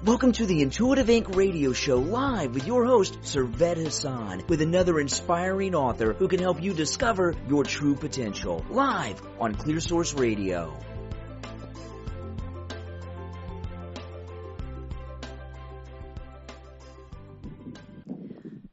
Welcome to the Intuitive Inc. radio show live with your host, Servet Hassan, with another inspiring author who can help you discover your true potential. Live on Clear Source Radio.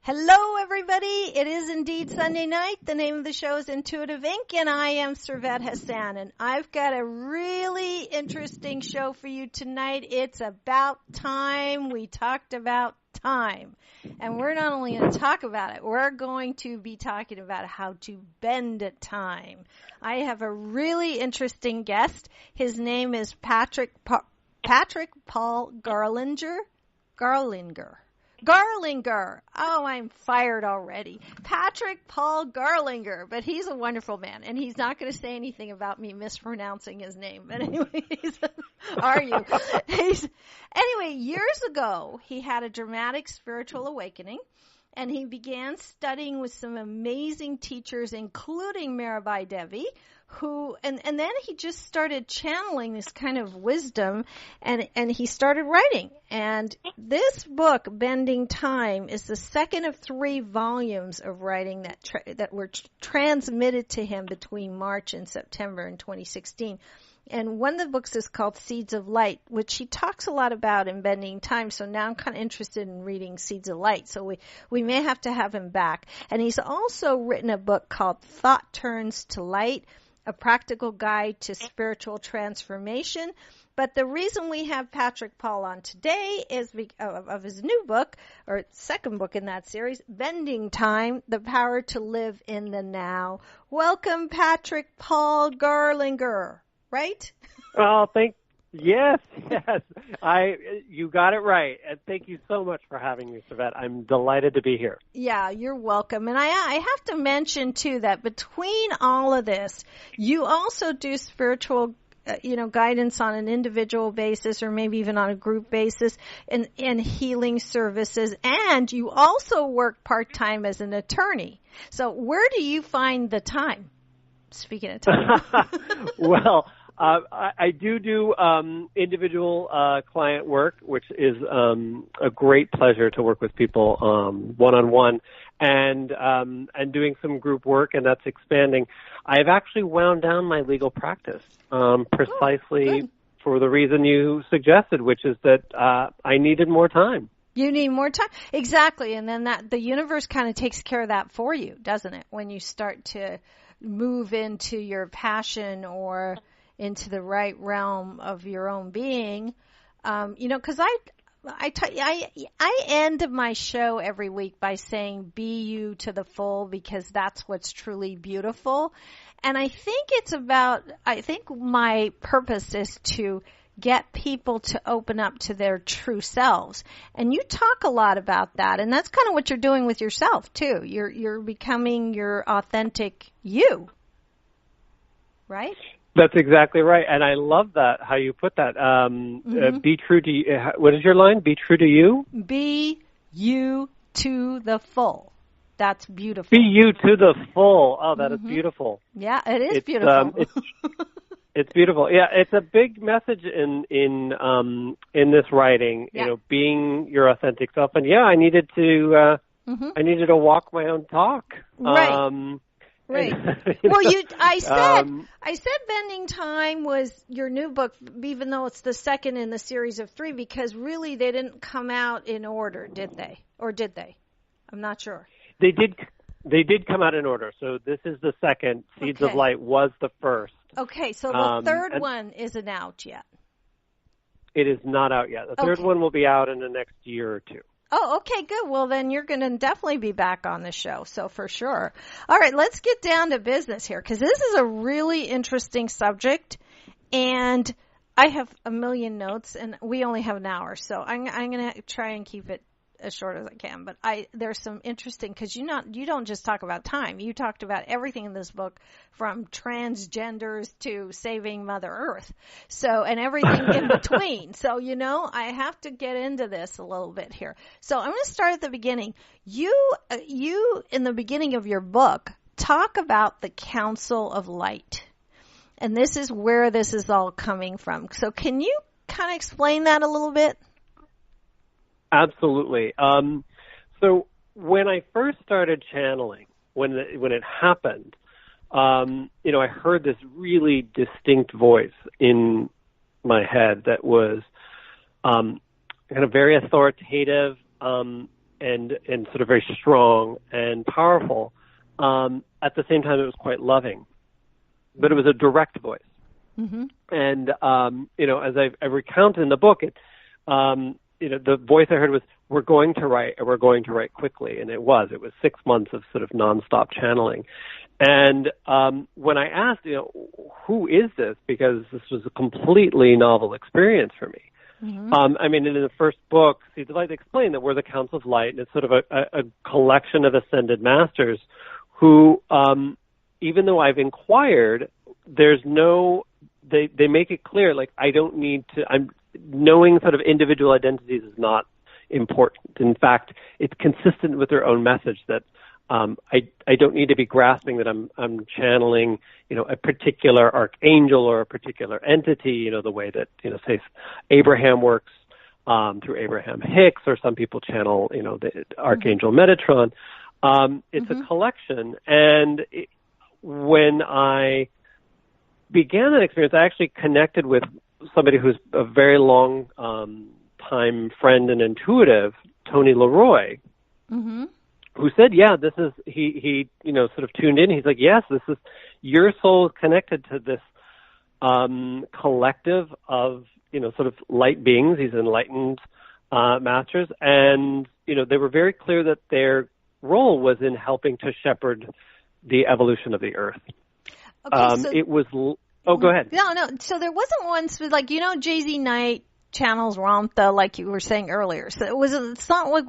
Hello, everybody. It is indeed Sunday night. The name of the show is Intuitive Inc., and I am Servet Hassan, and I've got a really interesting show for you tonight. It's about time. We talked about time, and we're not only going to talk about it, we're going to be talking about how to bend time. I have a really interesting guest. His name is Patrick Paul Garlinger. Oh, I'm fired already. Patrick Paul Garlinger. But he's a wonderful man, and he's not going to say anything about me mispronouncing his name. But anyway, are you? Anyway, years ago, he had a dramatic spiritual awakening, and he began studying with some amazing teachers, including Mirabai Devi, and then he just started channeling this kind of wisdom, and he started writing. And this book, Bending Time, is the second of 3 volumes of writing that were transmitted to him between March and September in 2016. And one of the books is called Seeds of Light, which he talks a lot about in Bending Time. So now I'm kind of interested in reading Seeds of Light. So we may have to have him back. And he's also written a book called Thought Turns to Light, a practical guide to spiritual transformation. But the reason we have Patrick Paul on today is of his new book, or second book in that series, Bending Time, The Power to Live in the Now. Welcome, Patrick Paul Garlinger, right? Oh, yes. You got it right. And thank you so much for having me, Servet. I'm delighted to be here. Yeah, you're welcome. And I have to mention, too, that between all of this, you also do spiritual guidance on an individual basis or maybe even on a group basis and healing services. And you also work part-time as an attorney. So where do you find the time? Speaking of time. Well, I do individual client work, which is a great pleasure to work with people one-on-one, and doing some group work, and that's expanding. I've actually wound down my legal practice precisely for the reason you suggested, which is that I needed more time. You need more time. Exactly. And then the universe kind of takes care of that for you, doesn't it? When you start to move into your passion or into the right realm of your own being, because I end my show every week by saying, be you to the full, because that's what's truly beautiful. And I think my purpose is to get people to open up to their true selves. And you talk a lot about that. And that's kind of what you're doing with yourself too. You're becoming your authentic you. Right? That's exactly right. And I love that, how you put that. Be true to you. What is your line? Be true to you? Be you to the full. That's beautiful. Be you to the full. Oh, that is beautiful. Yeah, it is beautiful. It's beautiful. Yeah, it's a big message in this writing, being your authentic self. And I needed to walk my own talk. Right. Right. Well, I said Bending Time was your new book, even though it's the second in the series of 3, because really they didn't come out in order, did they? Or did they? I'm not sure. They did come out in order. So this is the second. Seeds of Light was the first. Okay, so the third one isn't out yet. It is not out yet. The third one will be out in the next year or 2. Oh, okay, good. Well, then you're going to definitely be back on the show, so for sure. All right, let's get down to business here, because this is a really interesting subject, and I have a million notes, and we only have an hour, so I'm going to try and keep it as short as I can. But there's some interesting, because you don't just talk about time. You talked about everything in this book, from transgenders to saving Mother Earth, and everything in between. So I have to get into this a little bit here. So I'm going to start at the beginning. You in the beginning of your book talk about the Council of Light, and this is where this is all coming from. So can you kind of explain that a little bit? Absolutely. So when I first started channeling, when it happened, I heard this really distinct voice in my head that was kind of very authoritative and sort of very strong and powerful. At the same time, it was quite loving, but it was a direct voice. Mm-hmm. And as I recount in the book, the voice I heard was, "We're going to write, and we're going to write quickly," and it was 6 months of sort of nonstop channeling. And when I asked, who is this, because this was a completely novel experience for me. Mm-hmm. In the first book, Seeds of Light, they explain that we're the Council of Light, and it's sort of a collection of ascended masters who, even though I've inquired, they make it clear, like, I don't need to, knowing sort of individual identities is not important. In fact, it's consistent with their own message that I don't need to be grasping that I'm channeling, a particular archangel or a particular entity, the way that, say Abraham works through Abraham Hicks, or some people channel, the Archangel Metatron. It's a collection. And when I began that experience, I actually connected with somebody who's a very long time friend and intuitive, Tony Leroy, who said, "Yeah, this is," he sort of tuned in. He's like, "Yes, this is, your soul is connected to this collective of sort of light beings, these enlightened masters," and they were very clear that their role was in helping to shepherd the evolution of the Earth. Okay, so it was. Oh, go ahead. No. So there wasn't one like Jay-Z Knight channels Ramtha, like you were saying earlier. So it's not like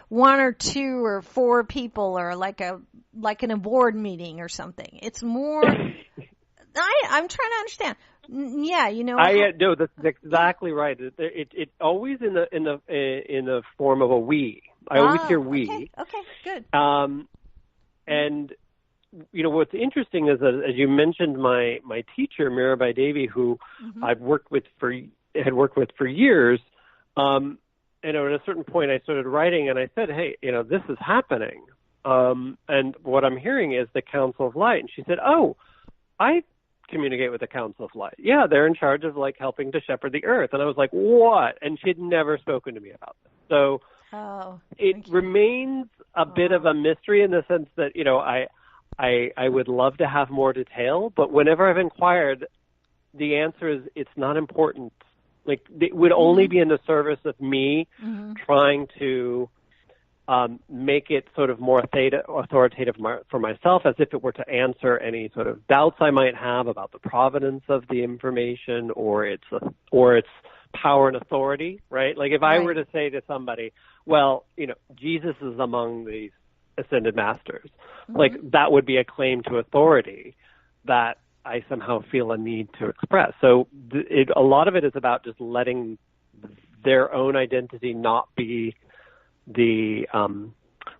one or two or four people, or like an award meeting or something. It's more. I'm trying to understand. Yeah, no, that's exactly right. It always in the form of a we. I always hear we. Okay, good. And what's interesting is that, as you mentioned, my teacher Mirabai Devi, who I've worked with for years, at a certain point I started writing, and I said, "Hey, this is happening, and what I'm hearing is the Council of Light." And she said, "Oh, I communicate with the Council of Light. Yeah, they're in charge of helping to shepherd the Earth." And I was like, "What?" And she had never spoken to me about this. So it remains a bit of a mystery in the sense that I would love to have more detail, but whenever I've inquired, the answer is it's not important. Like, it would only be in the service of me trying to make it sort of more authoritative for myself, as if it were to answer any sort of doubts I might have about the provenance of the information or its power and authority, right? Like, if I were to say to somebody, well, Jesus is among these ascended masters, like, that would be a claim to authority that I somehow feel a need to express. So a lot of it is about just letting their own identity not be the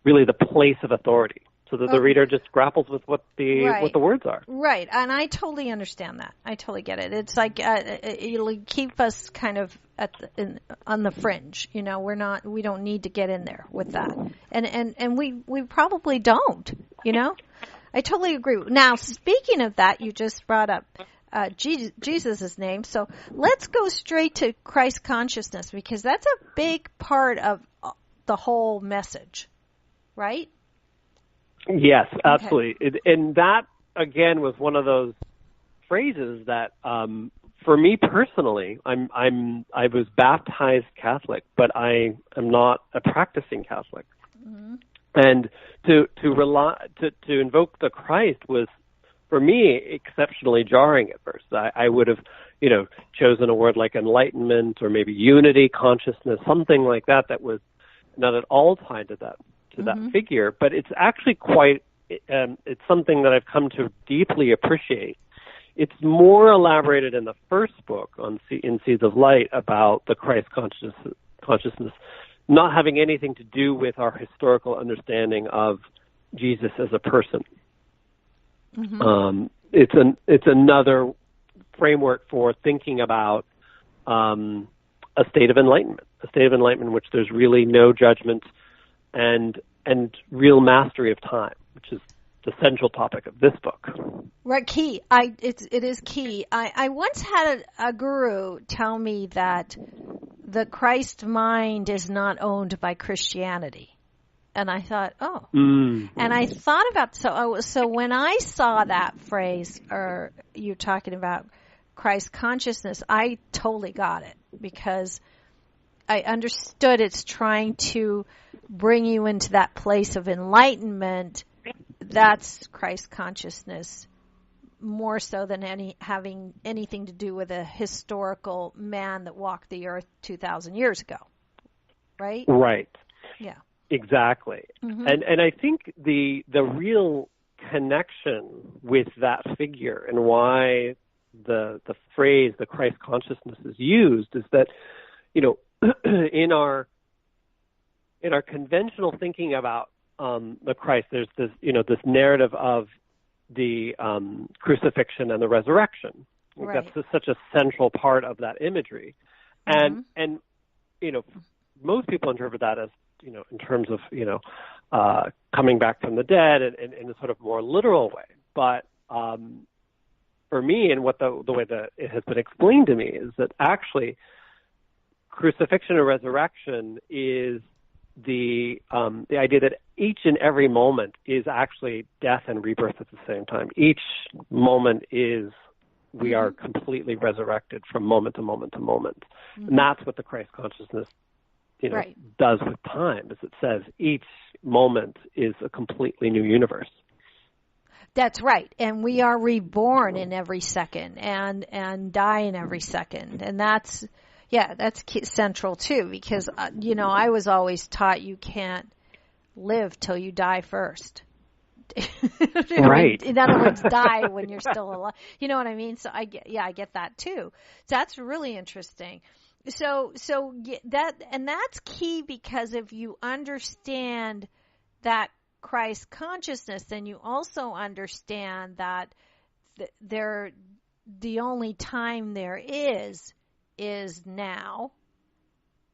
really the place of authority, so that the reader just grapples with what the words are. Right, and I totally understand that. I totally get it. It's like it'll keep us kind of on the fringe. We don't need to get in there with that, and we probably don't. I totally agree. Now, speaking of that, you just brought up Jesus' name, so let's go straight to Christ consciousness, because that's a big part of the whole message, right? Yes, absolutely. Okay. And that, again, was one of those phrases that, for me personally, I was baptized Catholic, but I am not a practicing Catholic. Mm-hmm. And to invoke the Christ was, for me, exceptionally jarring at first. I would have, chosen a word like enlightenment, or maybe unity, consciousness, something like that was not at all tied to that figure. But it's actually quite, it's something that I've come to deeply appreciate. It's more elaborated in the first book in Seeds of Light about the Christ consciousness, not having anything to do with our historical understanding of Jesus as a person. Mm-hmm. It's another framework for thinking about a state of enlightenment in which there's really no judgment and real mastery of time, which is the central topic of this book. Right, key. It is key. I once had a guru tell me that the Christ mind is not owned by Christianity. And I thought, oh. And I thought about, so when I saw that phrase, or you're talking about Christ consciousness, I totally got it, because I understood it's trying to bring you into that place of enlightenment. That's Christ consciousness, more so than having anything to do with a historical man that walked the earth 2,000 years ago. Right? Right. Yeah. Exactly. Mm-hmm. And I think the real connection with that figure and why the phrase the Christ consciousness is used is that, in our conventional thinking about the Christ, there's this narrative of the crucifixion and the resurrection. Right. That's such a central part of that imagery. Mm-hmm. And most people interpret that as, in terms of, coming back from the dead in a sort of more literal way. But for me, and what the way that it has been explained to me, is that actually crucifixion and resurrection is the idea that each and every moment is actually death and rebirth at the same time. Each moment is, we are completely resurrected from moment to moment to moment. Mm-hmm. And that's what the Christ consciousness right. does with time, is it says each moment is a completely new universe. That's right. And we are reborn in every second and die in every second. And that's central too, because, I was always taught you can't live till you die first. Right. In other words, die when you're still alive. You know what I mean? So I get that too. So that's really interesting. So that's key, because if you understand that Christ consciousness, then you also understand that the only time there is now,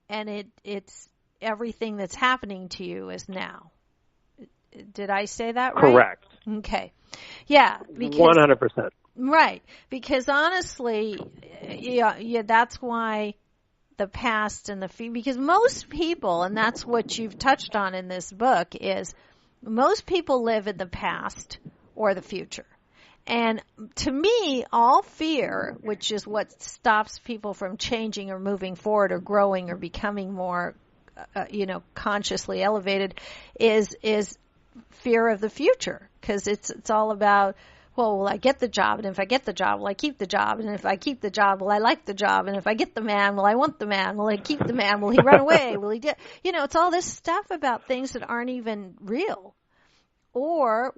and it's everything that's happening to you is now. Did I say that right? Correct. Okay. Yeah. 100%. Right. Because honestly, that's why the past and the future, because most people, and that's what you've touched on in this book, is most people live in the past or the future. And to me, all fear, which is what stops people from changing or moving forward or growing or becoming more, consciously elevated, is fear of the future. Because it's all about, well, will I get the job? And if I get the job, will I keep the job? And if I keep the job, will I like the job? And if I get the man, will I want the man? Will I keep the man? Will he run away? Will he it's all this stuff about things that aren't even real. Or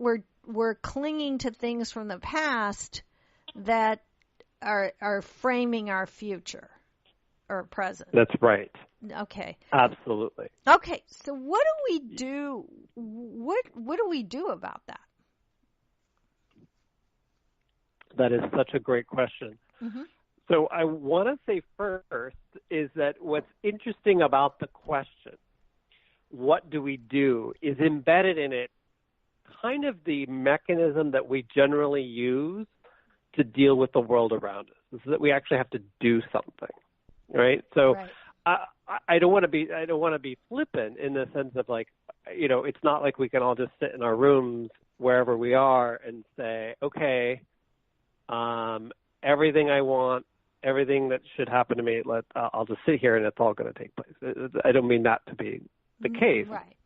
we're clinging to things from the past that are framing our future or present. That's right. Okay. Absolutely. Okay. So what do we do? What do we do about that? That is such a great question. Mm-hmm. So I want to say first is that what's interesting about the question, what do we do, is embedded in it kind of the mechanism that we generally use to deal with the world around us, is that we actually have to do something, right? So right. I don't want to be flippant in the sense of like, it's not like we can all just sit in our rooms wherever we are and say, okay, everything I want, everything that should happen to me, I'll just sit here and it's all going to take place. I don't mean that to be the case. Right.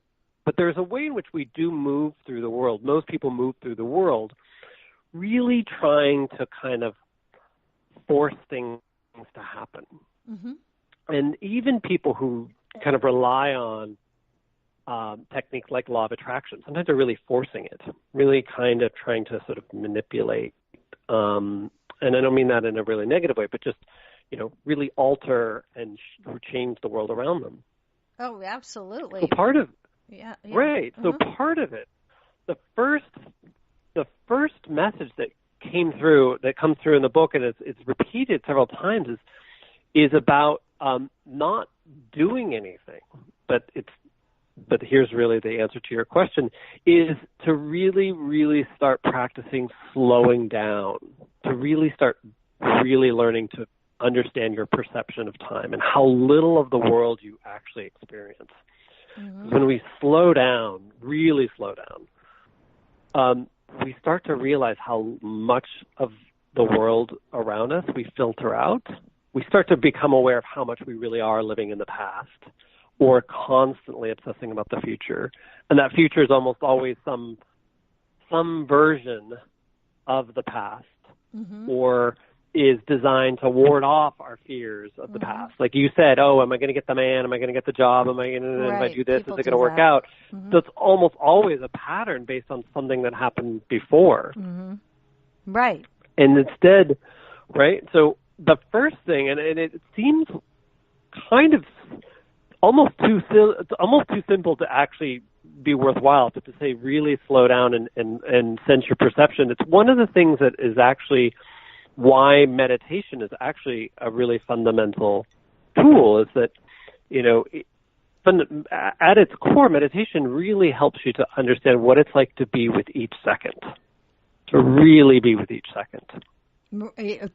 But there's a way in which we do move through the world. Most people move through the world really trying to kind of force things to happen. Mm-hmm. And even people who kind of rely on techniques like law of attraction, sometimes they're really forcing it, really kind of trying to sort of manipulate. And I don't mean that in a really negative way, but just, really alter and change the world around them. Oh, absolutely. So part of Yeah. Right. So part of it, the first message that comes through in the book, and it's repeated several times, is about not doing anything, but here's really the answer to your question, is to really, really start practicing slowing down, to really start really learning to understand your perception of time and how little of the world you actually experience. Mm-hmm. When we slow down, really slow down, we start to realize how much of the world around us we filter out. We start to become aware of how much we really are living in the past or constantly obsessing about the future. And that future is almost always some version of the past, mm-hmm. or is designed to ward off our fears of the mm-hmm. past. Like you said, oh, am I going to get the man? Am I going to get the job? Am I going to, right. if I do this, people is it going to work out? Mm-hmm. So it's almost always a pattern based on something that happened before. Mm-hmm. Right. And instead, right, so the first thing, and it seems kind of almost too simple to actually be worthwhile, to say really slow down and sense your perception. It's one of the things that is actually why meditation is actually a really fundamental tool, is that, at its core, meditation really helps you to understand what it's like to be with each second, to really be with each second.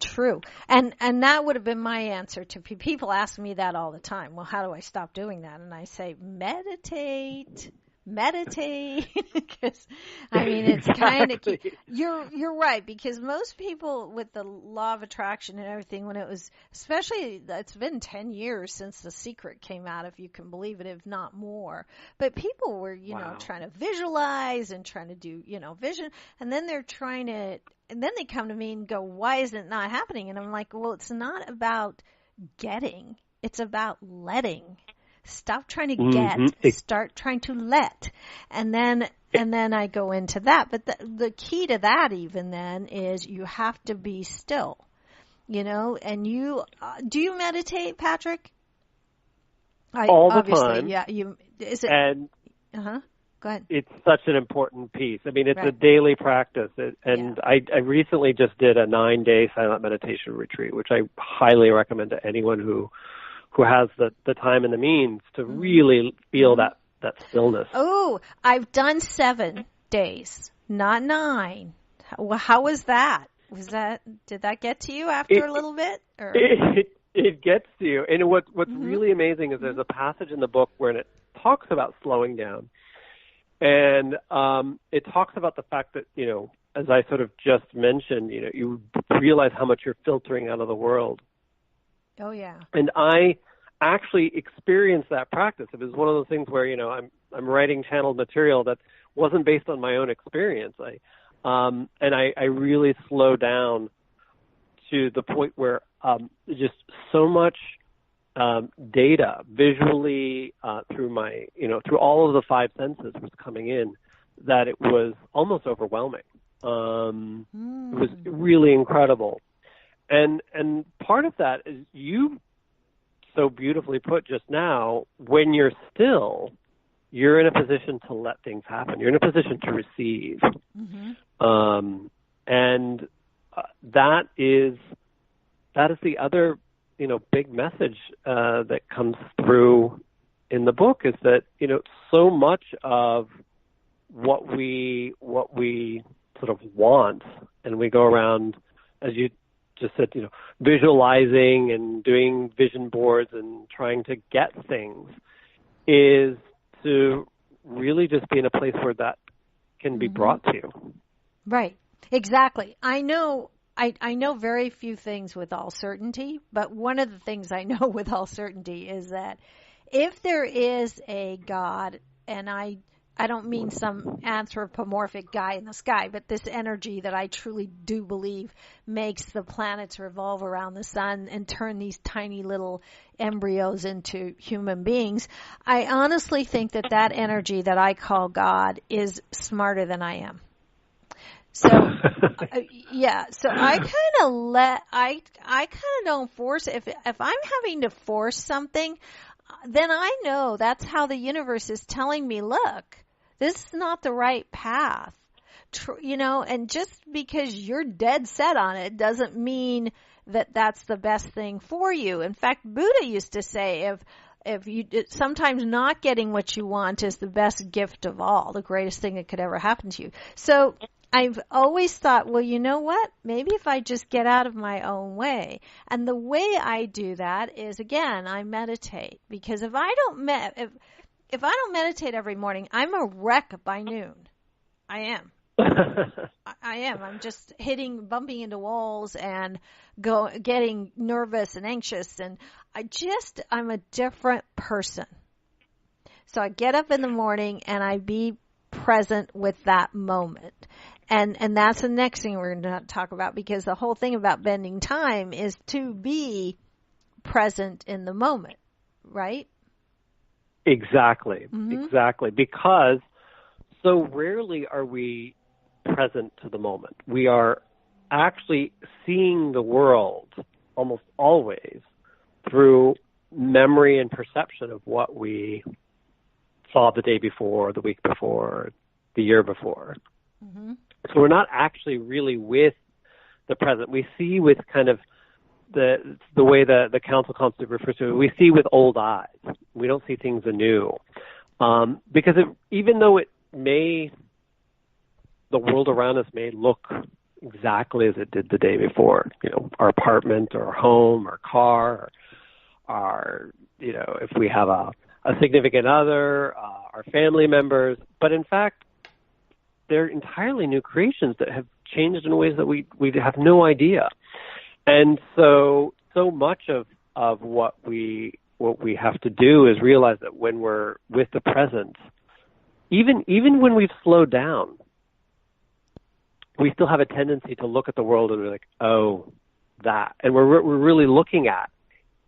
True. And that would have been my answer to people ask me that all the time. Well, how do I stop doing that? And I say, meditate. Because, it's kind of, you're right, because most people with the law of attraction and everything, when it was, especially, it's been 10 years since The Secret came out, if you can believe it, if not more. But people were, wow. Trying to visualize and trying to do, vision. And then and then they come to me and go, why is it not happening? And I'm like, well, it's not about getting, it's about letting. Stop trying to get, mm-hmm. start trying to let. And then I go into that. But the key to that even then is you have to be still, and do you meditate, Patrick? All the time. Yeah. Is it? And go ahead. It's such an important piece. It's a daily practice. I recently just did a 9-day silent meditation retreat, which I highly recommend to anyone who has the time and the means to really feel that stillness. Oh, I've done 7 days, not 9. How was that? Did that get to you after a little bit? Or? It gets to you. And what's mm-hmm. really amazing is there's a passage in the book where it talks about slowing down. And it talks about the fact that, as I sort of just mentioned, you realize how much you're filtering out of the world. Oh, yeah. And I actually experienced that practice. It was one of those things where, I'm writing channeled material that wasn't based on my own experience. I really slowed down to the point where just so much data visually through my, through all of the 5 senses was coming in that it was almost overwhelming. It was really incredible. And part of that is, you so beautifully put just now, when you're still, you're in a position to let things happen. You're in a position to receive. Mm-hmm. And that is the other, big message that comes through in the book, is that, so much of what we sort of want, and we go around, as you just said, visualizing and doing vision boards and trying to get things, is to really just be in a place where that can be brought to you. Right. Exactly. I know very few things with all certainty, but one of the things I know with all certainty is that if there is a God, and I don't mean some anthropomorphic guy in the sky, but this energy that I truly do believe makes the planets revolve around the sun and turn these tiny little embryos into human beings. I honestly think that energy that I call God is smarter than I am. So, so I kind of don't force it. If I'm having to force something, then I know that's how the universe is telling me, look, this is not the right path. and just because you're dead set on it doesn't mean that that's the best thing for you. In fact, Buddha used to say, if you sometimes not getting what you want is the best gift of all, the greatest thing that could ever happen to you. So I've always thought, well, you know what? Maybe if I just get out of my own way. And the way I do that is, again, I meditate. Because if I don't meditate every morning, I'm a wreck by noon. I am. I am. I'm just bumping into walls and getting nervous and anxious. And I'm a different person. So I get up in the morning and I be present with that moment. And that's the next thing we're going to talk about, because the whole thing about bending time is to be present in the moment, right? Exactly. Exactly. Because so rarely are we present to the moment. We are actually seeing the world almost always through memory and perception of what we saw the day before, the week before, the year before. Mm-hmm. So we're not actually really with the present. We see with kind of the way the council concept refers to it, we see with old eyes. We don't see things anew. Because even though the world around us may look exactly as it did the day before, our apartment or our home or car, or if we have a significant other, our family members, but in fact, they're entirely new creations that have changed in ways that we have no idea. And so much of what we have to do is realize that when we're with the present, even when we've slowed down, we still have a tendency to look at the world and be like, oh, that. And we're really looking at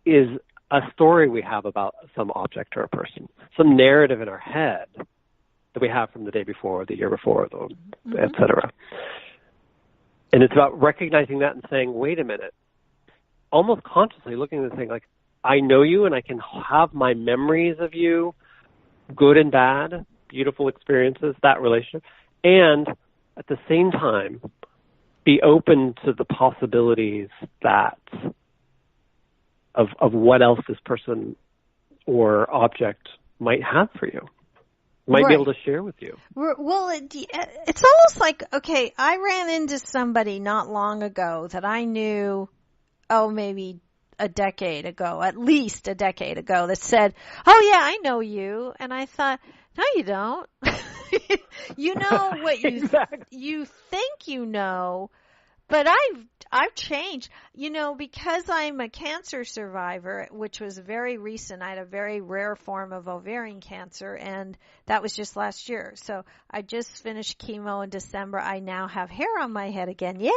is a story we have about some object or a person, some narrative in our head that we have from the day before, the year before, et cetera. And it's about recognizing that and saying, wait a minute, almost consciously looking at the thing like, I know you and I can have my memories of you, good and bad, beautiful experiences, that relationship, and at the same time be open to the possibilities that of what else this person or object might have for you. Might be able to share with you. Well, it's almost like, okay, I ran into somebody not long ago that I knew, maybe a decade ago, at least a decade ago, that said, oh yeah, I know you. And I thought, no, you don't. You know what you think you know, but I've changed, because I'm a cancer survivor, which was very recent. I had a very rare form of ovarian cancer, and that was just last year. So I just finished chemo in December. I now have hair on my head again. Yay!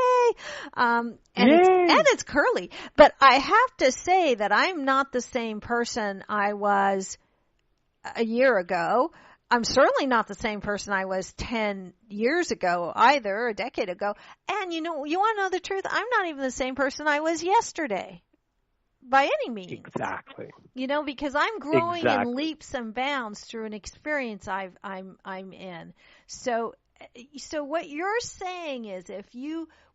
And it's curly. But I have to say that I'm not the same person I was a year ago. I'm certainly not the same person I was 10 years ago either, a decade ago. And you want to know the truth? I'm not even the same person I was yesterday by any means. Exactly. Because I'm growing in leaps and bounds through an experience I'm in. So what you're saying is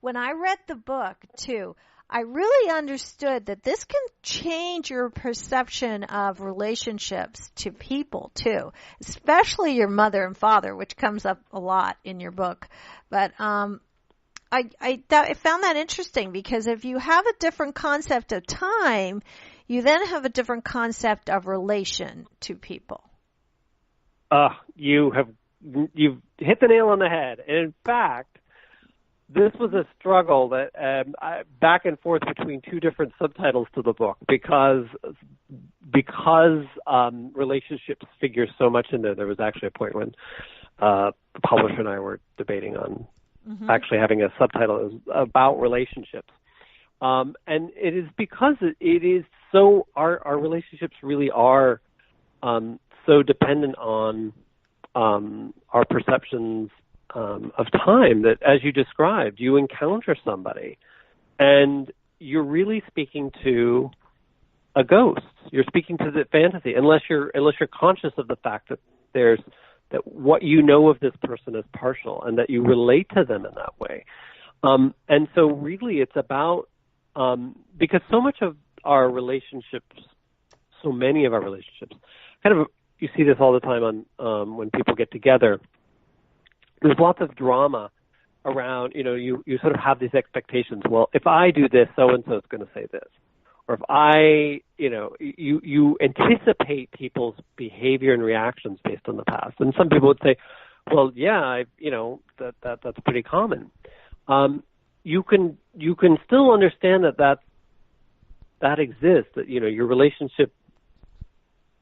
when I read the book too, I really understood that this can change your perception of relationships to people too, especially your mother and father, which comes up a lot in your book. But I found that interesting, because if you have a different concept of time, you then have a different concept of relation to people. You've hit the nail on the head. And in fact, this was a struggle that back and forth between two different subtitles to the book, because relationships figure so much in there. There was actually a point when the publisher and I were debating on actually having a subtitle about relationships. And it is because it is so, our relationships really are so dependent on our perceptions of time, that, as you described, you encounter somebody and you're really speaking to a ghost. You're speaking to the fantasy, unless you're conscious of the fact that there's that what you know of this person is partial and that you relate to them in that way. And so really it's about, because so much of our relationships, so many of our relationships, kind of, you see this all the time on when people get together. There's lots of drama around, you sort of have these expectations. Well, if I do this, so-and-so is going to say this. Or if I, you anticipate people's behavior and reactions based on the past. And some people would say, well, yeah, that's pretty common. You can still understand that exists, that, your relationship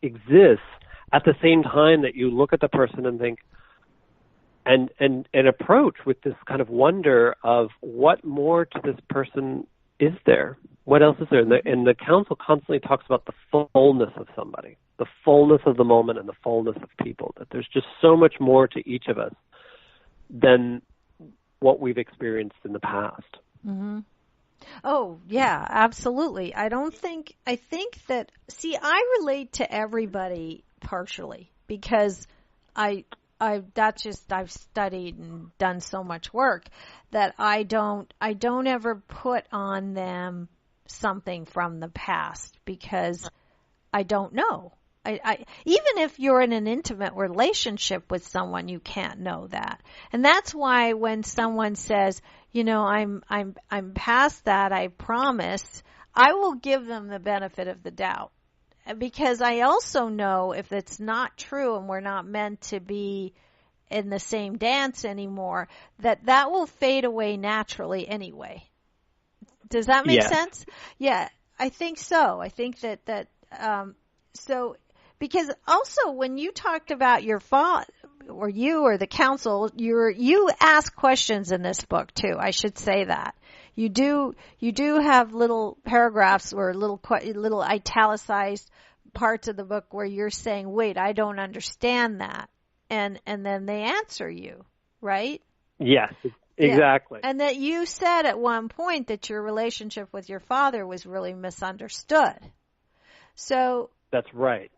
exists at the same time that you look at the person and think, and approach with this kind of wonder of what more to this person is there? What else is there? And the council constantly talks about the fullness of somebody, the fullness of the moment and the fullness of people, that there's just so much more to each of us than what we've experienced in the past. Mm-hmm. Oh, yeah, absolutely. I think that, I relate to everybody partially because I've studied and done so much work that I don't ever put on them something from the past because I don't know. I even if you're in an intimate relationship with someone, you can't know that. And that's why when someone says, I'm past that, I promise, I will give them the benefit of the doubt. Because I also know if it's not true and we're not meant to be in the same dance anymore, that will fade away naturally anyway. Does that make sense? Yeah, I think so. I think that so, because also when you talked about your father, or you or the council, you ask questions in this book too. I should say that. You do have little paragraphs or little italicized parts of the book where you're saying, wait, I don't understand that. And then they answer you, right? Yes, exactly. Yeah. And that you said at one point that your relationship with your father was really misunderstood. So that's right.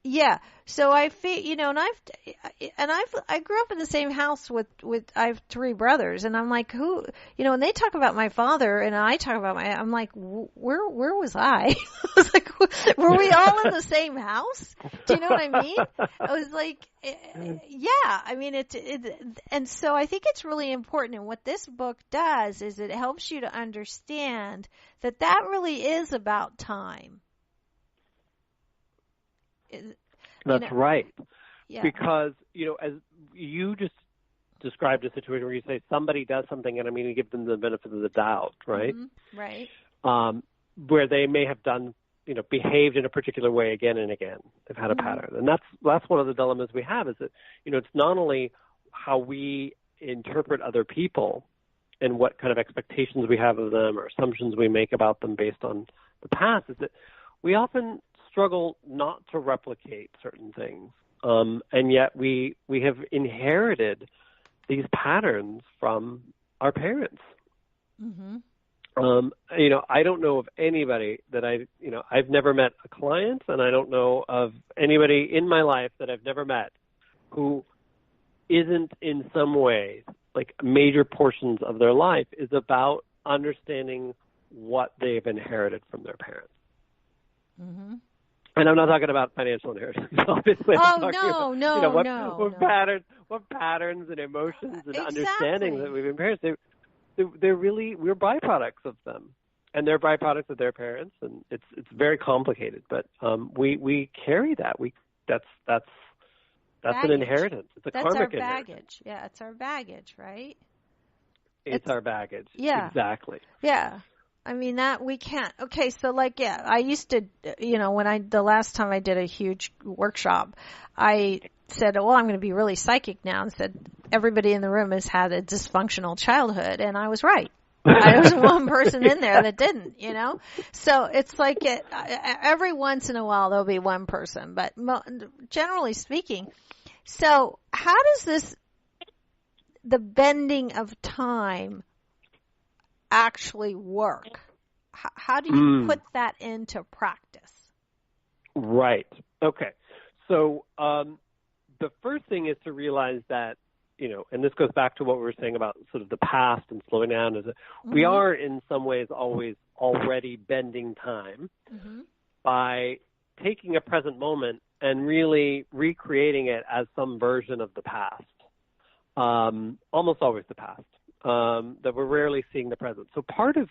Yeah. So I feel, I grew up in the same house with I have three brothers, and I'm like, who, when they talk about my father and I talk about I'm like, where was I? I was like, were we all in the same house? Do you know what I mean? I was like, yeah, I mean, and so I think it's really important. And what this book does is it helps you to understand that really is about time. That's right. Yeah. Because, as you just described a situation where you say somebody does something and I'm going to give them the benefit of the doubt, right? Mm-hmm. Right. Where they may have done, behaved in a particular way again and again. They've had a pattern. And that's one of the dilemmas we have is that, it's not only how we interpret other people and what kind of expectations we have of them or assumptions we make about them based on the past, is that we often struggle not to replicate certain things, and yet we have inherited these patterns from our parents. Mm-hmm. I don't know of anybody that I've never met a client, and I don't know of anybody in my life that I've never met who isn't in some way, like major portions of their life is about understanding what they've inherited from their parents. Mm-hmm. And I'm not talking about financial inheritance, obviously. What patterns and emotions and understanding that we've inherited. We're byproducts of them, and they're byproducts of their parents, and it's very complicated. But we carry that. That's an inheritance. It's a karmic inheritance. That's our baggage. Yeah, it's our baggage, right? It's our baggage. Yeah. Exactly. Yeah. I mean, that we can't. Okay, so I used to, the last time I did a huge workshop, I said, well, I'm going to be really psychic now, and said, everybody in the room has had a dysfunctional childhood, and I was right. I was one person in there that didn't, So it's like every once in a while there'll be one person, but generally speaking. So how does the bending of time actually work? How do you put that into practice? Right. Okay. So the first thing is to realize that, and this goes back to what we were saying about sort of the past and slowing down, is that we are in some ways always already bending time by taking a present moment and really recreating it as some version of the past, almost always the past, that we're rarely seeing the present. So part of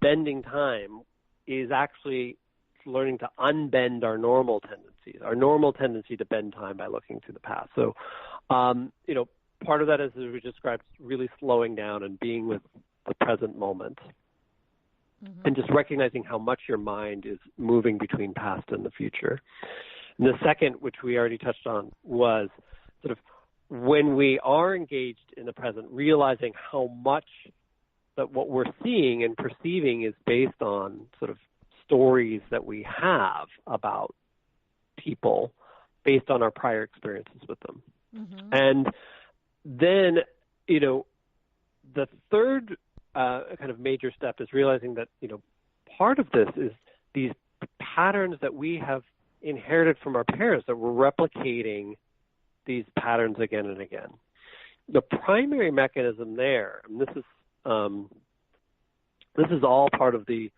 bending time is actually learning to unbend our normal tendency to bend time by looking to the past. So, part of that is, as we described, really slowing down and being with the present moment and just recognizing how much your mind is moving between past and the future. And the second, which we already touched on, was sort of when we are engaged in the present, realizing how much that what we're seeing and perceiving is based on sort of stories that we have about people based on our prior experiences with them. And then, the third kind of major step is realizing that, part of this is these patterns that we have inherited from our parents, that we're replicating these patterns again and again. The primary mechanism there, and this is all part of the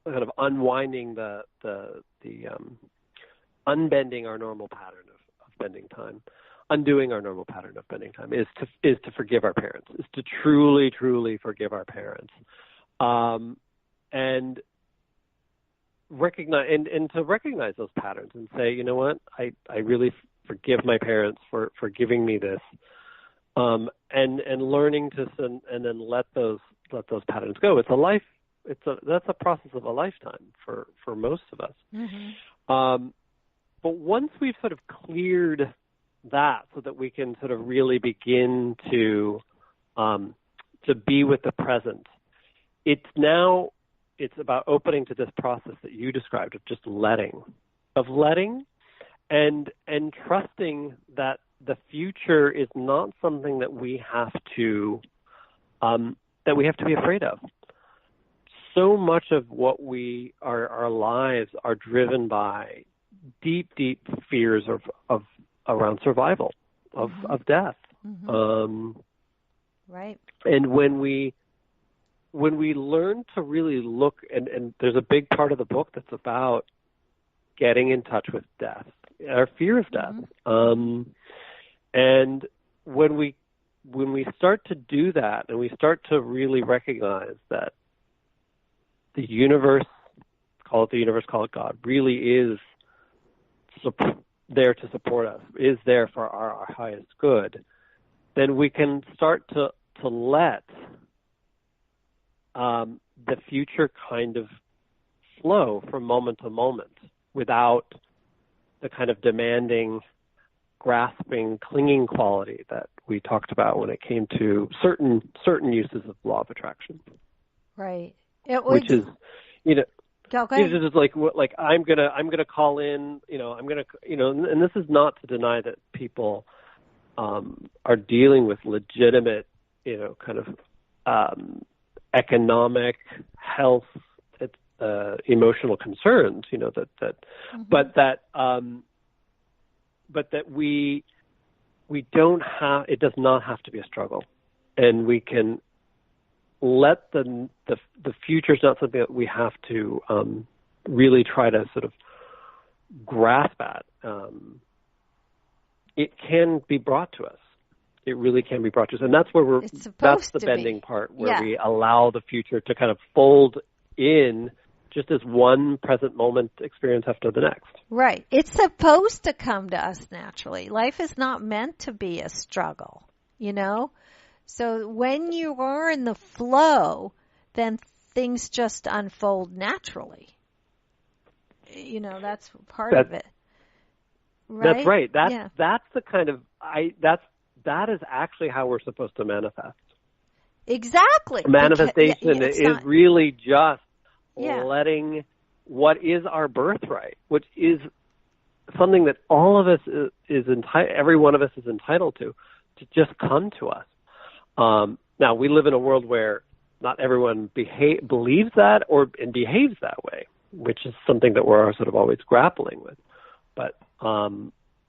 kind of unwinding the unbending our normal pattern of bending time, undoing our normal pattern of bending time, is to forgive our parents, is to truly forgive our parents, and recognize and to recognize those patterns and say, you know what, I really forgive my parents for giving me this, and learning to and then let those patterns go. That's a process of a lifetime for most of us. But once we've sort of cleared that, so that we can sort of really begin to be with the present, it's about opening to this process that you described of just letting and trusting that the future is not something that we have to be afraid of. So much of what our lives are driven by deep fears of around survival, of death. Right. And when we learn to really look, and there's a big part of the book that's about getting in touch with death, our fear of death. And when we start to do that, and we start to really recognize that the universe, call it God, really is there to support us, is there for our highest good, then we can start to let the future kind of flow from moment to moment without the kind of demanding, grasping, clinging quality that we talked about when it came to certain uses of law of attraction. Right. Which is, It's just like I'm gonna call in, and this is not to deny that people are dealing with legitimate, kind of economic, health, emotional concerns, but that we don't have. It does not have to be a struggle, and we can let the future is not something that we have to really try to sort of grasp at. It can be brought to us. It really can be brought to us, and that's where that's the bending part, where we allow the future to kind of fold in just as one present moment experience after the next. Right. It's supposed to come to us naturally. Life is not meant to be a struggle, So when you are in the flow, then things just unfold naturally. That's part of it. Right? That's right. That's the kind of that is actually how we're supposed to manifest. Exactly. Manifestation is really just letting what is our birthright, which is something that all of us every one of us is entitled to just come to us. Now, we live in a world where not everyone believes that and behaves that way, which is something that we're sort of always grappling with. But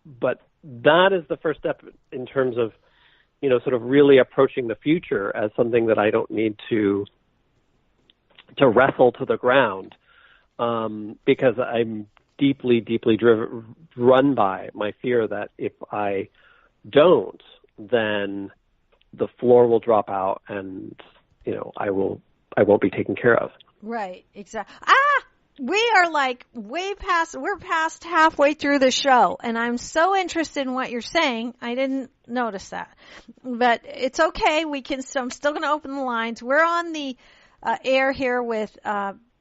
that is the first step in terms of, sort of really approaching the future as something that I don't need to wrestle to the ground, because I'm deeply, deeply run by my fear that if I don't, then the floor will drop out and, I won't be taken care of. Right, exactly. We are like we're past halfway through the show, and I'm so interested in what you're saying. I didn't notice that, but it's okay. I'm still going to open the lines. We're on the air here with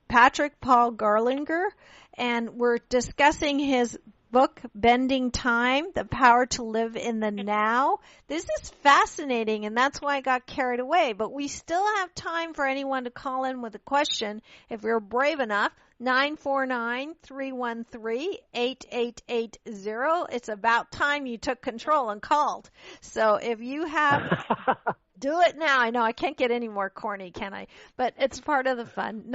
Patrick Paul Garlinger, and we're discussing his book, Bending Time, The Power to Live in the Now. This is fascinating, and that's why I got carried away. But we still have time for anyone to call in with a question if you're brave enough. 949-313-8880. It's about time you took control and called. So if you have... Do it now. I know I can't get any more corny, can I? But it's part of the fun.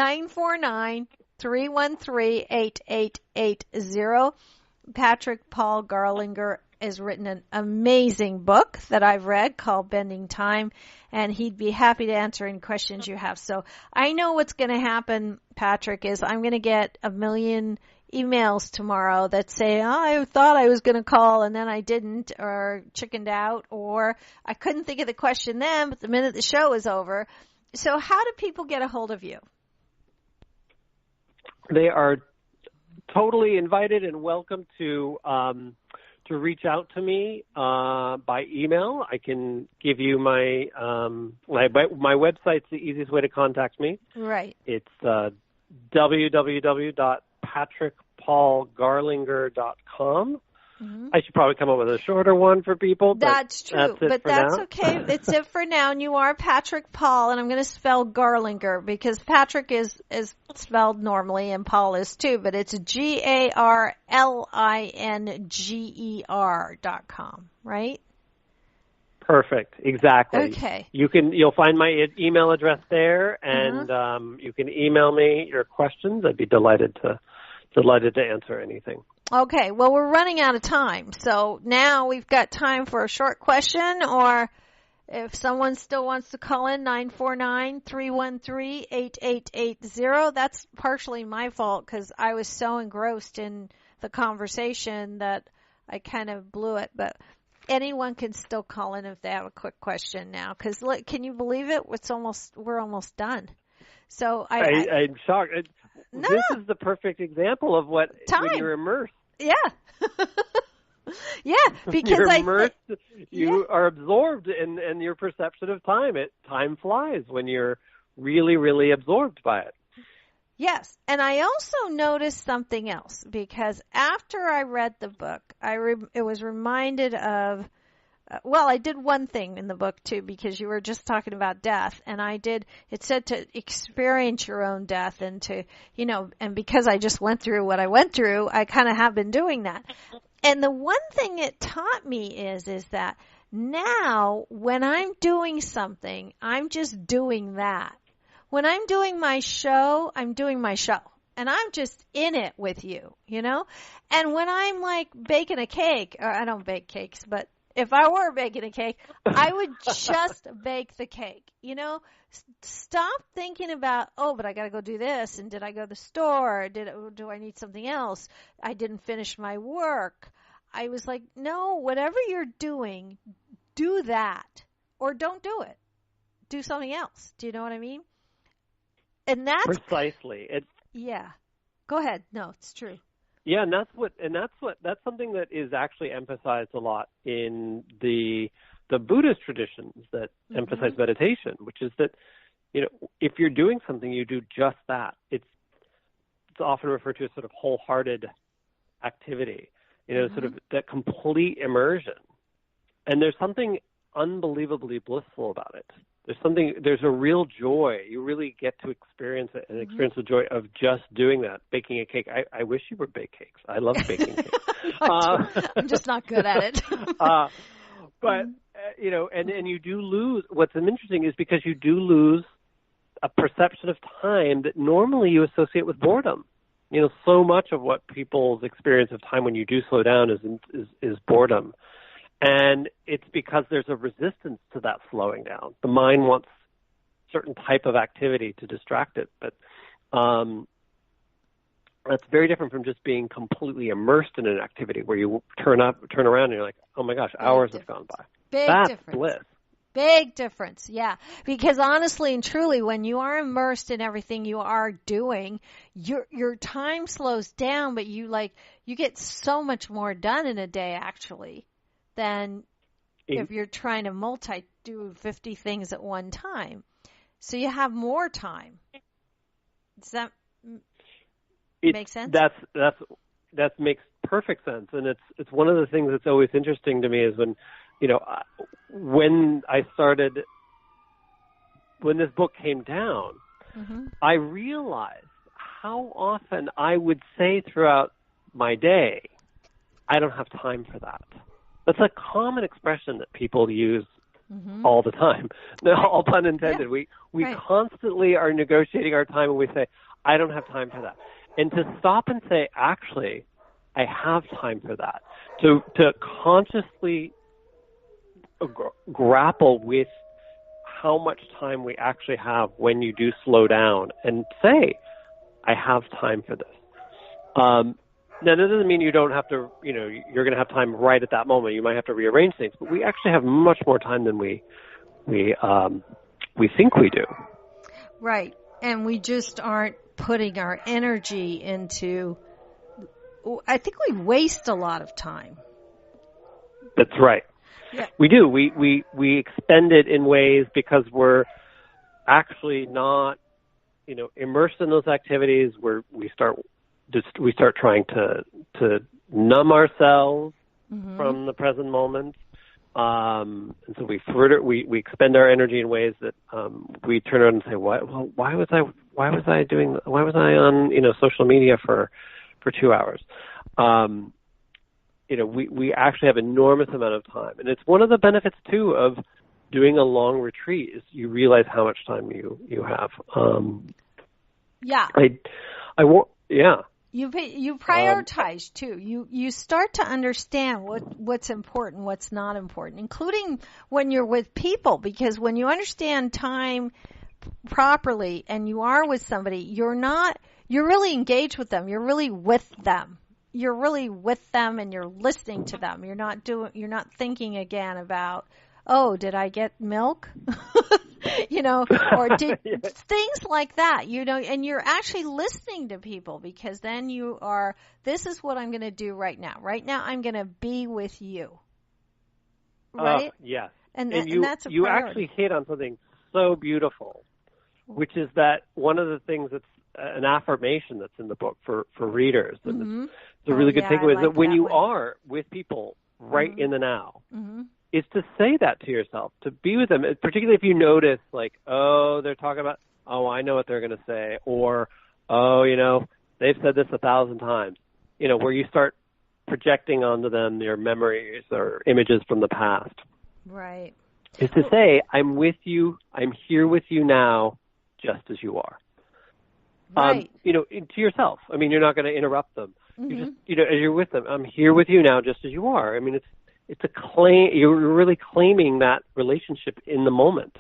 949-313-8880. Patrick Paul Garlinger has written an amazing book that I've read called Bending Time, and he'd be happy to answer any questions you have. So I know what's going to happen, Patrick, is I'm going to get 1 million emails tomorrow that say, I thought I was going to call and then I didn't, or chickened out, or I couldn't think of the question then, but the minute the show is over. So how do people get a hold of you? They are totally invited and welcome to reach out to me by email. I can give you my website's the easiest way to contact me. Right. It's www.patrickpaulgarlinger.com. Mm-hmm. I should probably come up with a shorter one for people. That's true, but that's okay. It's it for now. And you are Patrick Paul, and I'm going to spell Garlinger because Patrick is spelled normally, and Paul is too, but it's Garlinger.com, right? Perfect. Exactly. Okay. You'll find my email address there, and you can email me your questions. I'd be delighted to answer anything. Okay, well, we're running out of time, so now we've got time for a short question, or if someone still wants to call in, 949-313-8880. That's partially my fault because I was so engrossed in the conversation that I kind of blew it, but anyone can still call in if they have a quick question now, because can you believe it? We're almost done. So I'm shocked. This is the perfect example of when you're immersed. Yeah. Yeah, because you're immersed, you are absorbed in your perception of time. Time flies when you're really, really absorbed by it. Yes, and I also noticed something else, because after I read the book, it was reminded of, I did one thing in the book too, because you were just talking about death, and it said to experience your own death, and to, and because I just went through what I went through, I kind of have been doing that. And the one thing it taught me is that now when I'm doing something, I'm just doing that. When I'm doing my show, I'm doing my show. And I'm just in it with you, And when I'm like baking a cake, or I don't bake cakes, but if I were baking a cake, I would just bake the cake, Stop thinking about, but I got to go do this. And did I go to the store? Do I need something else? I didn't finish my work. I was like, no, whatever you're doing, do that. Or don't do it. Do something else. Do you know what I mean? And that's precisely. Yeah. Go ahead. No, it's true. Yeah, and that's something that is actually emphasized a lot in the Buddhist traditions that emphasize meditation, which is that, if you're doing something, you do just that. It's often referred to as sort of wholehearted activity, sort of that complete immersion. And there's something unbelievably blissful about it. There's a real joy. You really get to experience it and experience the joy of just doing that, baking a cake. I wish you would bake cakes. I love baking cakes. I'm just not good at it. But, and you do lose, what's interesting is because you do lose a perception of time that normally you associate with boredom. So much of what people's experience of time when you do slow down is boredom. And it's because there's a resistance to that slowing down. The mind wants certain type of activity to distract it, but that's very different from just being completely immersed in an activity where you turn around and you're like, oh my gosh, hours have gone by. That's bliss. Big difference, yeah. Because honestly and truly, when you are immersed in everything you are doing, your time slows down, but you get so much more done in a day actually than if you're trying to do 50 things at one time. So you have more time. Does that make sense? That makes perfect sense, and it's one of the things that's always interesting to me is when when this book came down, I realized how often I would say throughout my day, I don't have time for that. That's a common expression that people use all the time. No, all pun intended. Yeah. We constantly are negotiating our time and we say, I don't have time for that. And to stop and say, actually, I have time for that. To consciously grapple with how much time we actually have when you do slow down and say, I have time for this. Now, that doesn't mean you don't have to, you're going to have time right at that moment. You might have to rearrange things, but we actually have much more time than we think we do. Right. And we just aren't putting our energy into, I think we waste a lot of time. That's right. Yeah. We do. We expend it in ways because we're actually not, immersed in those activities where we start trying to numb ourselves from the present moment. And so we expend our energy in ways that we turn around and say, why was I on social media for 2 hours? We actually have enormous amount of time, and it's one of the benefits too of doing a long retreat is you realize how much time you have. Yeah. Yeah. You prioritize too. You start to understand what's important, what's not important, including when you're with people, because when you understand time properly and you are with somebody, you're really engaged with them. You're really with them. You're really with them and you're listening to them. You're not thinking again about, oh, did I get milk? Or did things like that, and you're actually listening to people because then this is what I'm going to do right now. Right now I'm going to be with you. Right? Yes. And that's a you priority. Actually hit on something so beautiful, which is that one of the things that's an affirmation that's in the book for readers. And it's a really good takeaway is that when you are with people right in the now, is to say that to yourself, to be with them, particularly if you notice, they're talking about, I know what they're going to say, or, they've said this 1,000 times, where you start projecting onto them your memories or images from the past. Right. Is to say, I'm with you, I'm here with you now, just as you are. Right. To yourself. I mean, you're not going to interrupt them. You just, as you're with them, I'm here with you now, just as you are. I mean, it's a claim. You're really claiming that relationship in the moment.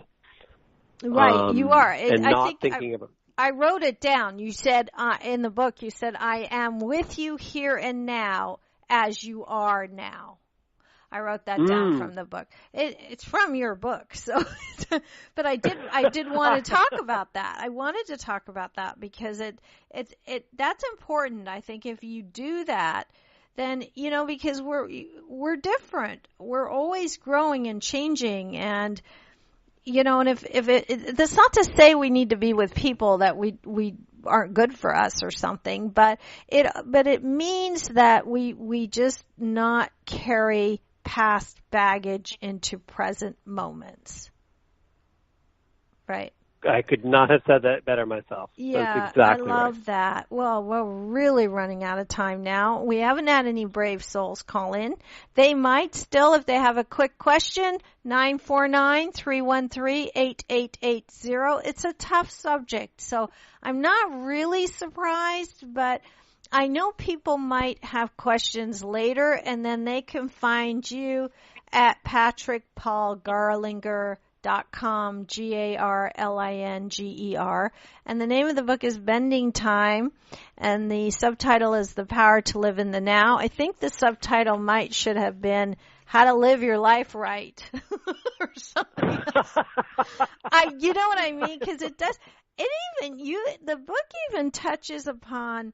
Right, you are. And not thinking about. I wrote it down. You said in the book, I am with you here and now as you are now. I wrote that down from the book. It's from your book, so. But I did want to talk about that. I wanted to talk about that because that's important. I think if you do that, then because we're different. We're always growing and changing, and and if that's not to say we need to be with people that we aren't good for us or something, but it means that we just not carry past baggage into present moments. Right. I could not have said that better myself. Yeah, that's exactly I love right. that. Well, we're really running out of time now. We haven't had any brave souls call in. They might still, if they have a quick question, 949-313-8880. It's a tough subject, so I'm not really surprised, but I know people might have questions later, and then they can find you at patrickpaulgarlinger.com, Garlinger, and the name of the book is Bending Time, and the subtitle is The Power to Live in the Now. I think the subtitle should have been How to Live Your Life Right, or something else. You know what I mean? Because the book even touches upon,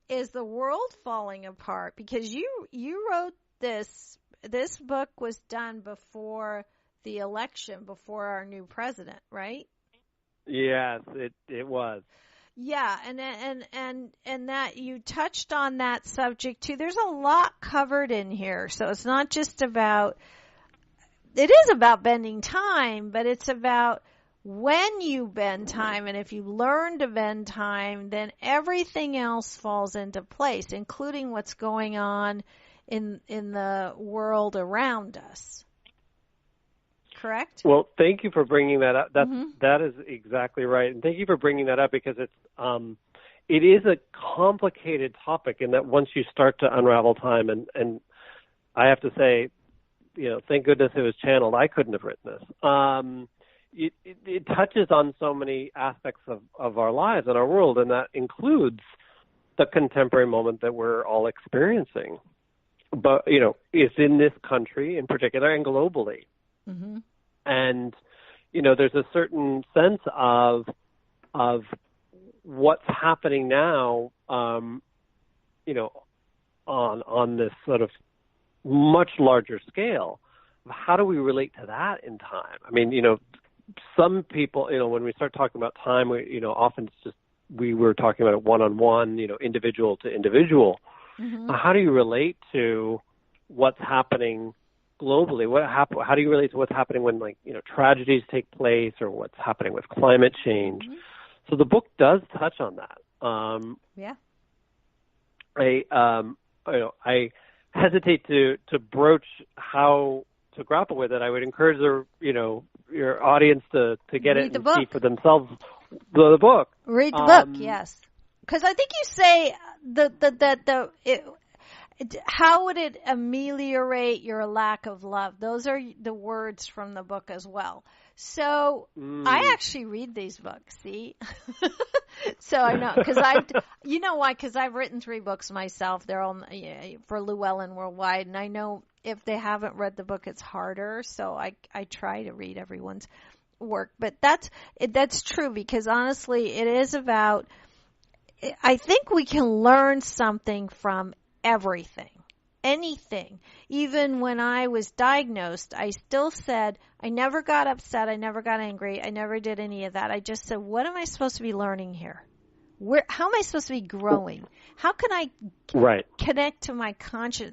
is the world falling apart? Because you wrote this book was done before the election, before our new president, right? Yes, it was. Yeah, and that you touched on that subject too. There's a lot covered in here, so it's not just about. It is about bending time, but it's about when you bend time, and if you learn to bend time, then everything else falls into place, including what's going on in the world around us. Correct? Well, thank you for bringing that up. That is exactly right, and thank you for bringing that up, because it is a complicated topic, in that once you start to unravel time, and I have to say, thank goodness it was channeled. I couldn't have written this. It touches on so many aspects of our lives and our world, and that includes the contemporary moment that we're all experiencing. But, it's in this country in particular and globally. Mm-hmm. And, there's a certain sense of what's happening now, on this sort of much larger scale. How do we relate to that in time? I mean, some people, when we start talking about time, often it's just, we were talking about it one-on-one, individual to individual. Mm-hmm. How do you relate to what's happening globally? How do you relate to what's happening when, tragedies take place, or what's happening with climate change? Mm-hmm. So the book does touch on that. Yeah. I hesitate to broach how to grapple with it. I would encourage your audience to get it and see for themselves the book. Read the book, yes. Because I think you say how would it ameliorate your lack of love? Those are the words from the book as well. So I actually read these books, see? So I know, because you know why? Because I've written 3 books myself. They're all for Llewellyn Worldwide, and I know if they haven't read the book, it's harder. So I try to read everyone's work. But that's true, because honestly, it is about, I think we can learn something from everything, anything. Even when I was diagnosed, I still said, I never got upset, I never got angry, I never did any of that. I just said, what am I supposed to be learning here? How am I supposed to be growing? How can I connect to my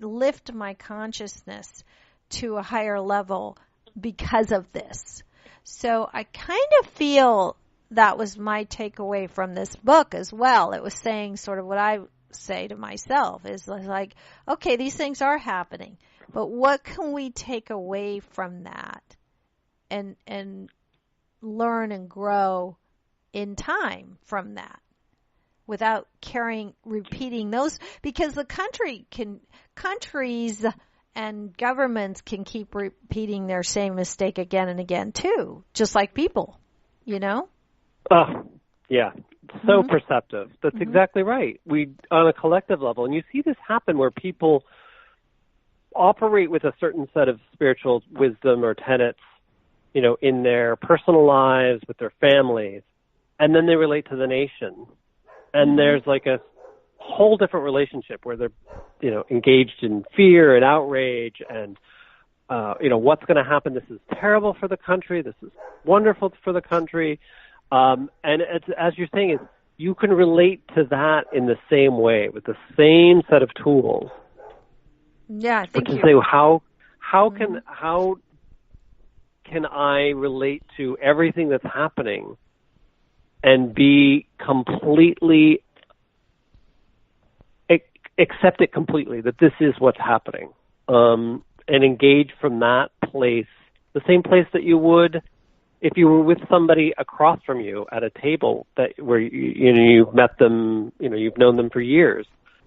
lift my consciousness to a higher level because of this? So I kind of feel that was my takeaway from this book as well. It was saying sort of what I say to myself, is like, okay, these things are happening, but what can we take away from that and learn and grow in time from that, without repeating those, because the countries and governments can keep repeating their same mistake again and again too, just like people, Yeah. So perceptive. That's exactly right. We, on a collective level, and you see this happen where people operate with a certain set of spiritual wisdom or tenets, in their personal lives, with their families, and then they relate to the nation. And there's like a whole different relationship where they're, engaged in fear and outrage and, what's going to happen. This is terrible for the country. This is wonderful for the country. And it's, as you're saying, you can relate to that in the same way, with the same set of tools. Yeah, I think to say how can I relate to everything that's happening and be completely, accept it completely, that this is what's happening, and engage from that place, the same place that you would if you were with somebody across from you at a table where you've met them, you've known them for years.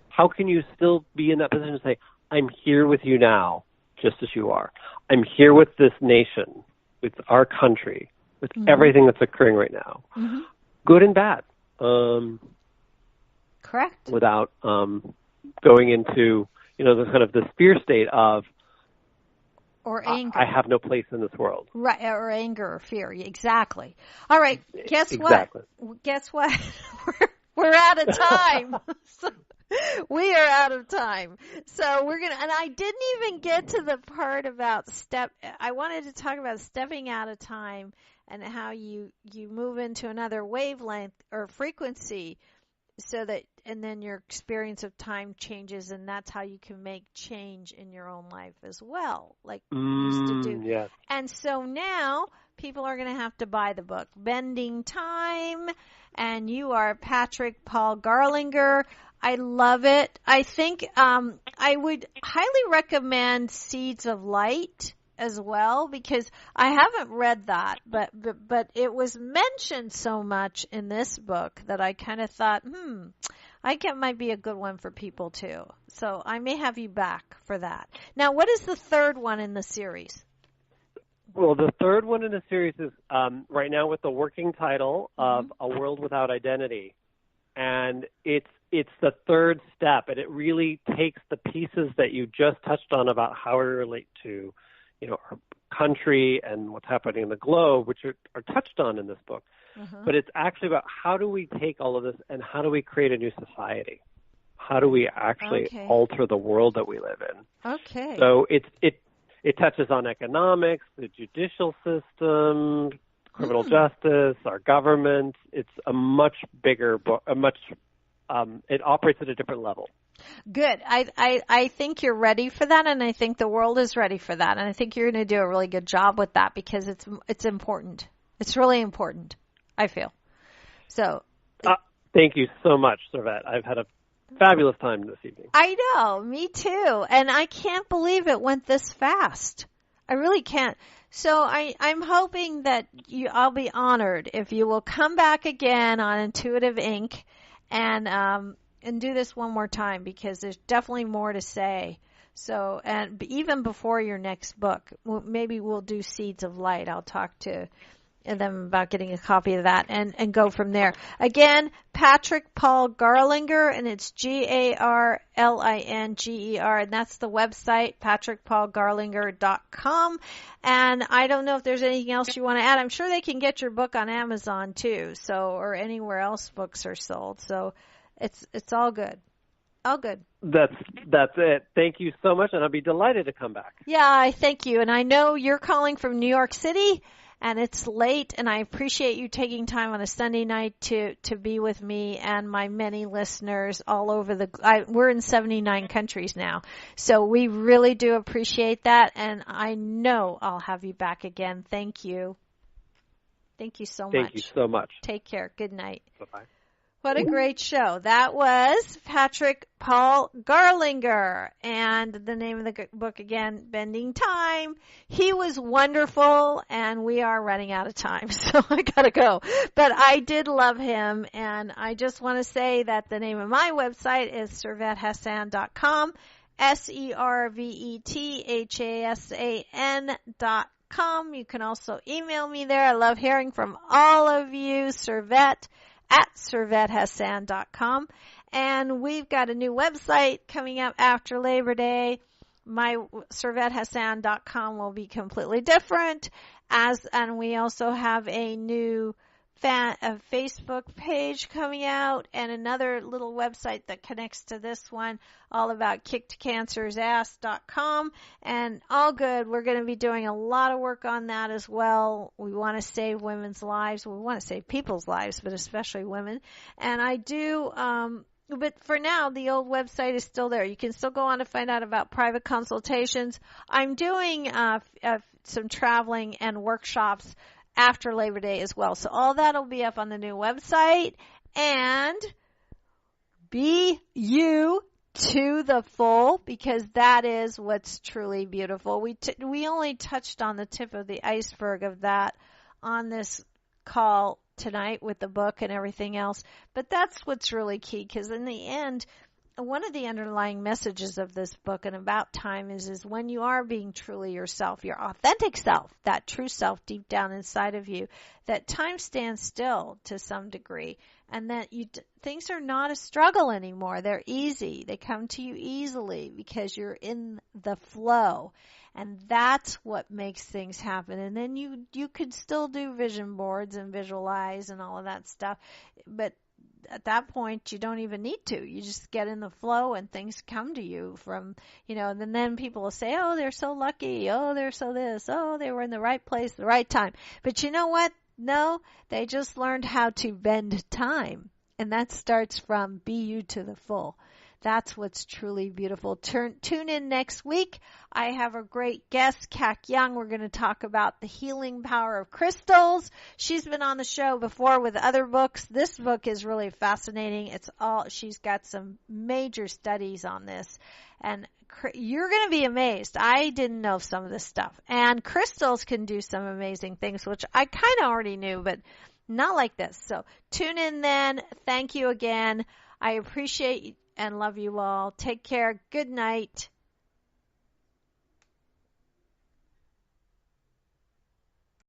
How can you still be in that position and say, I'm here with you now, just as you are. I'm here with this nation, with our country, with everything that's occurring right now, good and bad. Correct. Without going into, the kind of the fear state of, or anger. I have no place in this world. Right, or anger or fear. Exactly. All right, guess exactly. what? Guess what? We're out of time. We are out of time. So we're going to, and I didn't even get to the part about I wanted to talk about stepping out of time and how you move into another wavelength or frequency so that, and then your experience of time changes, and that's how you can make change in your own life as well, like you used to do. Yes. And so now people are going to have to buy the book, Bending Time, and you are Patrick Paul Garlinger. I love it. I think I would highly recommend Seeds of Light as well, because I haven't read that, but it was mentioned so much in this book that I kind of thought, I think it might be a good one for people too. So I may have you back for that. Now, what is the third one in the series? Well, the third one in the series is right now with the working title of A World Without Identity. And it's the third step, and it really takes the pieces that you just touched on about how we relate to, our country and what's happening in the globe, which are touched on in this book. But it's actually about how do we take all of this and how do we create a new society? How do we actually alter the world that we live in? Okay. So it touches on economics, the judicial system, criminal justice, our government. It's a much bigger book, it operates at a different level. Good. I think you're ready for that, and I think the world is ready for that, and I think you're going to do a really good job with that because it's important. It's really important, I feel. So. Thank you so much, Servette. I've had a fabulous time this evening. I know, me too, and I can't believe it went this fast. I really can't. So I'm hoping that I'll be honored if you will come back again on Intuitive Inc. and do this one more time, because there's definitely more to say. So, and even before your next book, maybe we'll do Seeds of Light. I'll talk to them about getting a copy of that and go from there. Again, Patrick Paul Garlinger, and it's Garlinger, and that's the website, patrickpaulgarlinger.com. And I don't know if there's anything else you want to add. I'm sure they can get your book on Amazon too, or anywhere else books are sold. So it's all good. All good. That's it. Thank you so much, and I'll be delighted to come back. Yeah, I thank you. And I know you're calling from New York City, and it's late, and I appreciate you taking time on a Sunday night to be with me and my many listeners all over we're in 79 countries now. So we really do appreciate that, and I know I'll have you back again. Thank you. Thank you so much. Thank you so much. Take care. Good night. Bye-bye. What a great show. That was Patrick Paul Garlinger. And the name of the book again, Bending Time. He was wonderful, and we are running out of time, so I gotta go. But I did love him, and I just want to say that the name of my website is ServetteHassan.com, ServetteHassan.com. You can also email me there. I love hearing from all of you. ServetteHassan.com. And we've got a new website coming up after Labor Day. My ServetteHassan.com will be completely different. And we also have a new a Facebook page coming out, and another little website that connects to this one, all about kickcancersass.com, and all good. We're going to be doing a lot of work on that as well. We want to save women's lives. We want to save people's lives, but especially women. And I do, but for now, the old website is still there. You can still go on to find out about private consultations. I'm doing some traveling and workshops after Labor Day as well. So all that will be up on the new website. And be you to the full, because that is what's truly beautiful. We only touched on the tip of the iceberg of that on this call tonight with the book and everything else. But that's what's really key, because in the end, one of the underlying messages of this book and about time is when you are being truly yourself, your authentic self, that true self deep down inside of you, that time stands still to some degree, and that things are not a struggle anymore. They're easy. They come to you easily because you're in the flow. And that's what makes things happen. And then you could still do vision boards and visualize and all of that stuff, but at that point, you don't even need to. You just get in the flow and things come to you from, and then people will say, oh, they're so lucky. Oh, they're so this. Oh, they were in the right place at the right time. But you know what? No, they just learned how to bend time. And that starts from be you to the full. That's what's truly beautiful. Tune in next week. I have a great guest, Kak Young. We're going to talk about the healing power of crystals. She's been on the show before with other books. This book is really fascinating. She's got some major studies on this, and you're going to be amazed. I didn't know some of this stuff. And crystals can do some amazing things, which I kind of already knew, but not like this. So tune in then. Thank you again. I appreciate and love you all. Take care. Good night.